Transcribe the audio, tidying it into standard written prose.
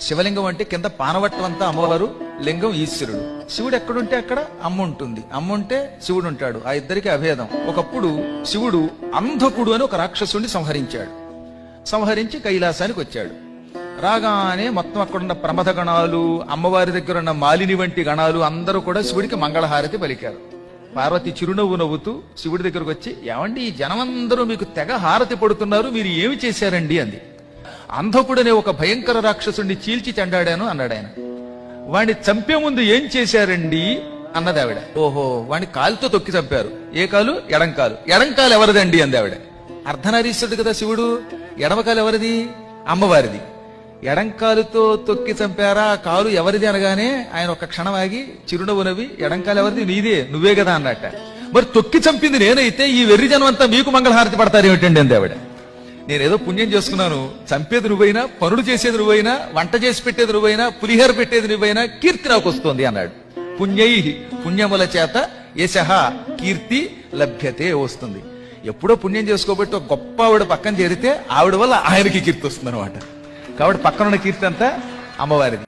శివలింగం అంటే కింద పానవట్టం అంతా అమ్మవారు, లింగం ఈశ్వరుడు. శివుడు ఎక్కడుంటే అక్కడ అమ్మ ఉంటుంది, అమ్మ ఉంటే శివుడు ఉంటాడు. ఆ ఇద్దరికి అభేదం. ఒకప్పుడు శివుడు అంధకుడు అని ఒక రాక్షసుడిని సంహరించి కైలాసానికి వచ్చాడు. రాగానే మొత్తం అక్కడున్న ప్రమథ గణాలు, అమ్మవారి దగ్గర ఉన్న మాలిని వంటి గణాలు అందరూ కూడా శివుడికి మంగళహారతి పలికారు. పార్వతి చిరునవ్వు నవ్వుతూ శివుడి దగ్గరకు వచ్చి, ఏమండి ఈ జనమందరూ మీకు తెగ హారతి పడుతున్నారు, మీరు ఏమి చేశారండి అంది. అంధకుడనే ఒక భయంకర రాక్షసుడిని చీల్చి చెండాడాను అన్నాడు ఆయన. వాణ్ణి చంపే ముందు ఏం చేశారండి అన్నది ఆవిడ. ఓహో, వాణ్ణి కాలుతో తొక్కి చంపారు. ఏ కాలు? ఎడంకాలు. ఎడంకాలు ఎవరిదండి అంది ఆవిడ. అర్ధనారీశ్వరుడు కదా శివుడు, ఎడమకాలు ఎవరిది? అమ్మవారిది. ఎడంకాలుతో తొక్కి చంపారా, కాలు ఎవరిది అనగానే ఆయన ఒక క్షణం ఆగి చిరునవ్వు నవ్వి, ఎడంకాలు ఎవరిది? నీదే, నువ్వే కదా అన్నట్ట. మరి తొక్కి చంపింది నేనైతే ఈ వెర్రి జనం అంతా మీకు మంగళహారతి పడతారు ఏమిటండి అంది ఆవిడ. నేనేదో పుణ్యం చేసుకున్నాను, చంపేది నువ్వైనా, పనులు చేసేది నువ్వైనా, వంట చేసి పెట్టేది నువ్వైనా, పులిహోర పెట్టేది నువ్వైనా, కీర్తి నాకు వస్తుంది అన్నాడు. పుణ్యై, పుణ్యముల చేత యశః కీర్తి లభ్యతే వస్తుంది. ఎప్పుడో పుణ్యం చేసుకోబట్టి ఒక గొప్ప ఆవిడ పక్కన చేరితే ఆవిడ వల్ల ఆయనకి కీర్తి వస్తుంది అనమాట. కాబట్టి పక్కనున్న కీర్తి అంతా అమ్మవారిది.